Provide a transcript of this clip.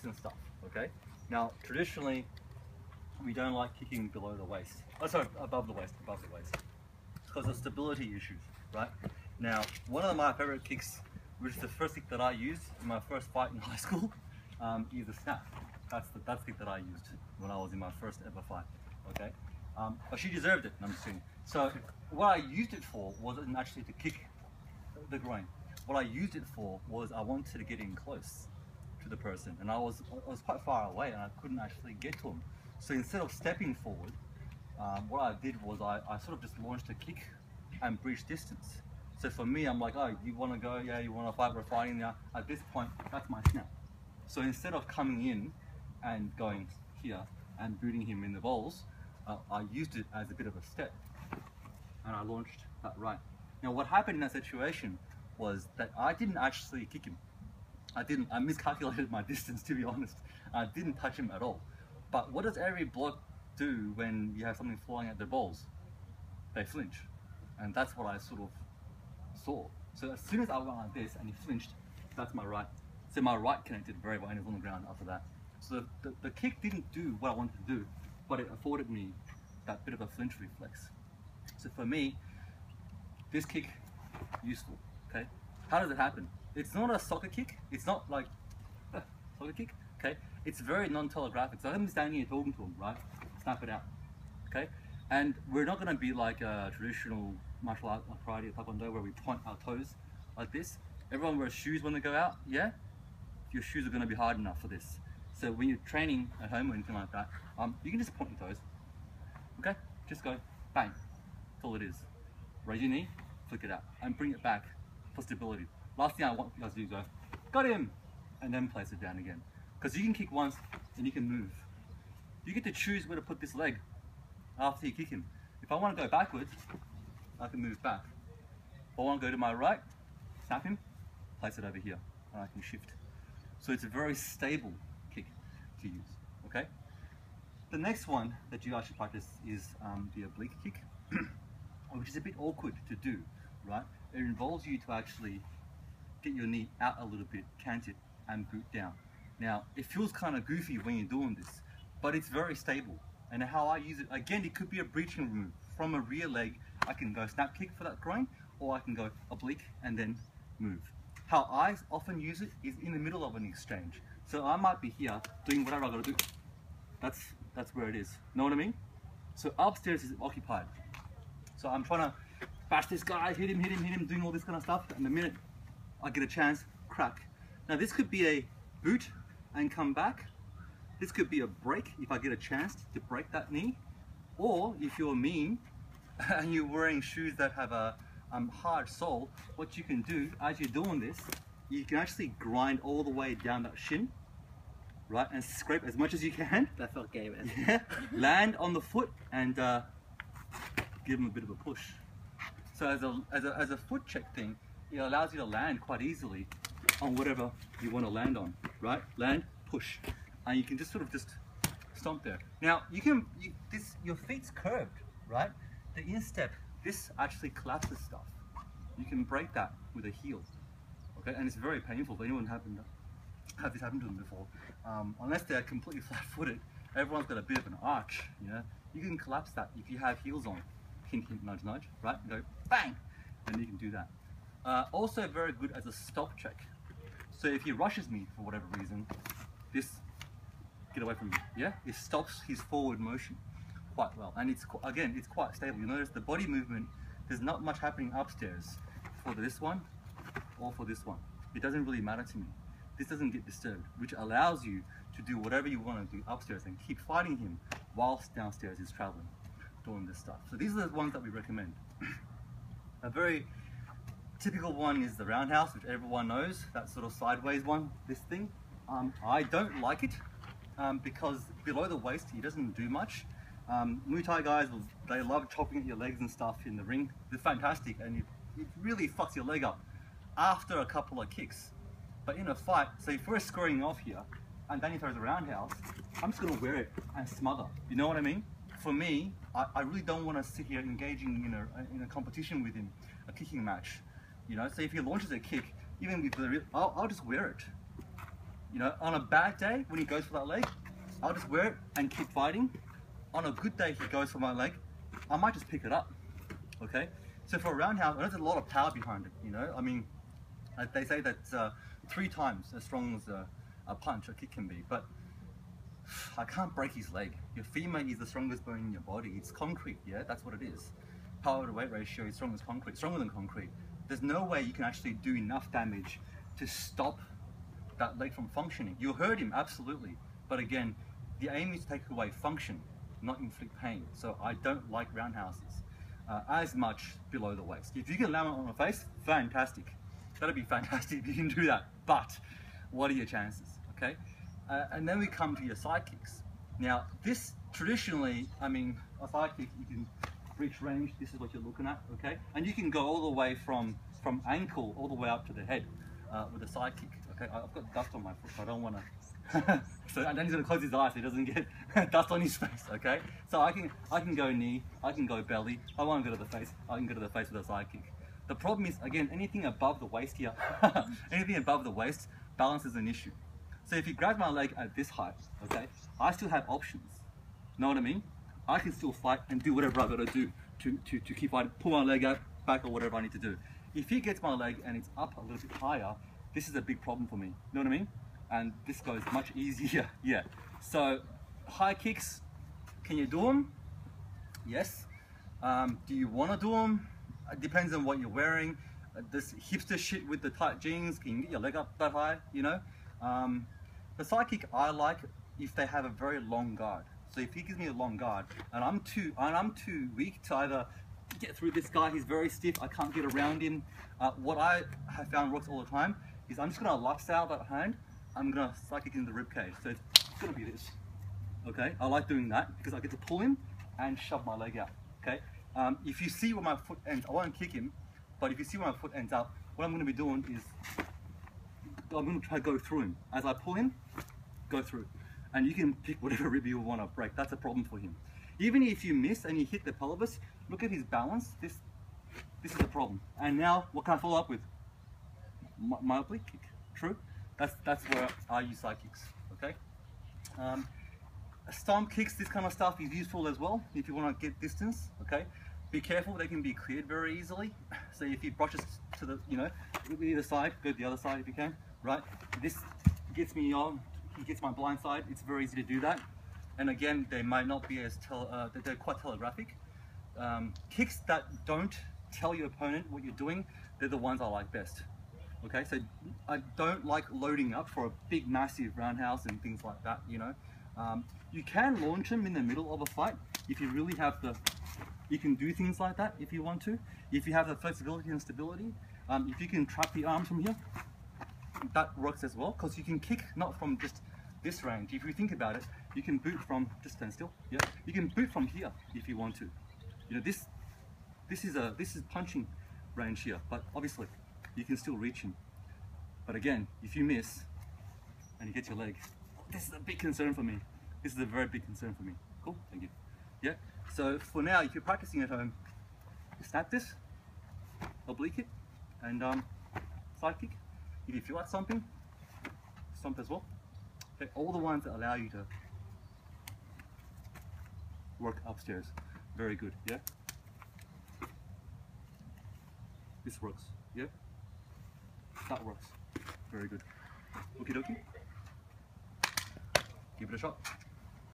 kicks and stuff, okay? Now, traditionally, we don't like kicking below the waist. Oh, sorry, above the waist, because of stability issues, right? Now, one of my favorite kicks, which is the first kick that I used in my first fight in high school, is a snap. That's the kick that I used when I was in my first ever fight, okay? But she deserved it, I'm just saying. So, what I used it for wasn't actually to kick the groin. What I used it for was I wanted to get in close to the person, and I was quite far away and I couldn't actually get to him. So instead of stepping forward, what I did was I sort of just launched a kick and breached distance. So for me, I'm like, oh, you want to go? Yeah, you want to fight? We're fighting now. At this point, that's my snap. So instead of coming in and going here and booting him in the balls, I used it as a bit of a step, and I launched that right. Now, what happened in that situation was that I didn't actually kick him. I miscalculated my distance, to be honest. I didn't touch him at all. But what does every bloke do when you have something flying at their balls? They flinch. And that's what I sort of saw. So as soon as I went like this and he flinched, that's my right. So my right connected very well and he was on the ground after that. So the kick didn't do what I wanted to do, but it afforded me that bit of a flinch reflex. So for me, this kick, useful, okay? How does it happen? It's not a soccer kick. It's not like soccer kick, okay? It's very non-telegraphic. So I'm standing here talking to him, right? Snap it out, okay? And we're not gonna be like a traditional martial art, like karate or taekwondo, where we point our toes like this. Everyone wears shoes when they go out, yeah? Your shoes are gonna be hard enough for this. So when you're training at home or anything like that, you can just point your toes, okay? Just go, bang, that's all it is. Raise your knee, flick it out, and bring it back for stability. Last thing I want you guys to do is go, got him, and then place it down again. Because you can kick once and you can move. You get to choose where to put this leg after you kick him. If I want to go backwards, I can move back. If I want to go to my right, snap him, place it over here, and I can shift. So it's a very stable kick to use, okay? The next one that you actually practice is the oblique kick, which is a bit awkward to do, right? It involves you to actually get your knee out a little bit, cant it, and boot down. Now, it feels kind of goofy when you're doing this, but it's very stable. And how I use it, again, it could be a breaching move. From a rear leg, I can go snap kick for that groin, or I can go oblique and then move. How I often use it is in the middle of an exchange. So I might be here doing whatever I gotta do. That's where it is. Know what I mean? So upstairs is occupied. So I'm trying to bash this guy, hit him, doing all this kind of stuff. And the minute I get a chance, crack. Now this could be a boot and come back. This could be a break if I get a chance to break that knee. Or if you're mean and you're wearing shoes that have a hard sole, what you can do as you're doing this, you can actually grind all the way down that shin, right, and scrape as much as you can. That felt gay, man. Yeah, land on the foot and give them a bit of a push. So as a foot check thing, it allows you to land quite easily on whatever you want to land on, right? Land, push, and you can just sort of just stomp there. Now your feet's curved, right? The instep, this actually collapses stuff. You can break that with a heel, okay? And it's very painful. If anyone have this happen to them before, unless they're completely flat-footed, everyone's got a bit of an arch, you know? You can collapse that if you have heels on. Hint, hint, nudge, nudge, right? And go bang, and you can do that. Also very good as a stop check. So if he rushes me for whatever reason, this, get away from me, yeah? It stops his forward motion quite well. And it's quite stable. You notice the body movement, there's not much happening upstairs for this one or for this one. It doesn't really matter to me. This doesn't get disturbed, which allows you to do whatever you want to do upstairs and keep fighting him whilst downstairs he's traveling, doing this stuff. So these are the ones that we recommend. A very typical one is the roundhouse, which everyone knows, that sort of sideways one, this thing. I don't like it because below the waist, he doesn't do much. Muay Thai guys, they love chopping at your legs and stuff in the ring. They're fantastic, and it really fucks your leg up after a couple of kicks. But in a fight, so if we're scoring off here, and then he throws a roundhouse, I'm just gonna wear it and smother. You know what I mean? For me, I really don't want to sit here engaging in a competition with him, a kicking match. You know, so if he launches a kick, even with the I'll just wear it. You know, on a bad day when he goes for that leg, I'll just wear it and keep fighting. On a good day, he goes for my leg, I might just pick it up. Okay, so for a roundhouse, there's a lot of power behind it. You know, I mean, they say that 3 times as strong as a punch or kick can be, but I can't break his leg. Your femur is the strongest bone in your body. It's concrete, yeah, that's what it is. Power to weight ratio is strong as concrete, stronger than concrete. There's no way you can actually do enough damage to stop that leg from functioning. You'll hurt him, absolutely, but again, the aim is to take away function, not inflict pain. So I don't like roundhouses as much below the waist. If you can land it on the face, fantastic. That'd be fantastic if you can do that, but what are your chances, okay? And then we come to your side kicks. Now, this traditionally, I mean, a side kick, you can reach range, this is what you're looking at, okay? And you can go all the way from ankle all the way up to the head with a side kick, okay? I've got dust on my foot, so I don't want to, so, and then he's gonna close his eyes so he doesn't get dust on his face, okay? So I can go knee, I can go belly, I want to go to the face, I can go to the face with a side kick. The problem is, again, anything above the waist here, anything above the waist, balance is an issue. So if you grab my leg at this height, okay, I still have options. Know what I mean? I can still fight and do whatever I gotta do to keep fighting, pull my leg out, back, or whatever I need to do. If he gets my leg and it's up a little bit higher, this is a big problem for me. Know what I mean? And this goes much easier, yeah. So high kicks, can you do them? Yes. Do you wanna do them? It depends on what you're wearing. This hipster shit with the tight jeans, can you get your leg up that high, you know? The side kick I like if they have a very long guard. So if he gives me a long guard and I'm too weak to either get through this guy, he's very stiff, I can't get around him. What I have found works all the time is I'm just gonna lifestyle that hand, I'm gonna side kick into the rib cage. So it's gonna be this, okay? I like doing that because I get to pull him and shove my leg out, okay? If you see where my foot ends, I won't kick him, but if you see where my foot ends up, what I'm gonna be doing is I'm going to try to go through him. As I pull him, go through. And you can pick whatever rib you want to break. That's a problem for him. Even if you miss and you hit the pelvis, look at his balance. This is a problem. And now, what can I follow up with? My oblique kick. True? That's where I use side kicks. Okay? Stomp kicks, this kind of stuff is useful as well if you want to get distance. Okay? Be careful, they can be cleared very easily. So if he brushes to the, you know, either side, go to the other side if you can. Right, this gets me on, he gets my blind side, it's very easy to do that. And again, they might not be as, they're quite telegraphic. Kicks that don't tell your opponent what you're doing, they're the ones I like best. Okay, so I don't like loading up for a big massive roundhouse and things like that, you know. You can launch them in the middle of a fight if you really have the, you can do things like that if you want to. If you have the flexibility and stability, if you can trap the arms from here, that works as well, because you can kick not from just this range. If you think about it, you can boot from, just stand still, yeah, you can boot from here if you want to. You know, this is punching range here, but obviously you can still reach him. But again, if you miss and you get your leg, this is a big concern for me. This is a very big concern for me. Cool, thank you. Yeah, so for now, if you're practicing at home, you snap this, oblique it, and side kick. If you feel like stomping, stomp as well. Okay, all the ones that allow you to work upstairs. Very good, yeah? This works, yeah? That works. Very good. Okie dokie. Give it a shot.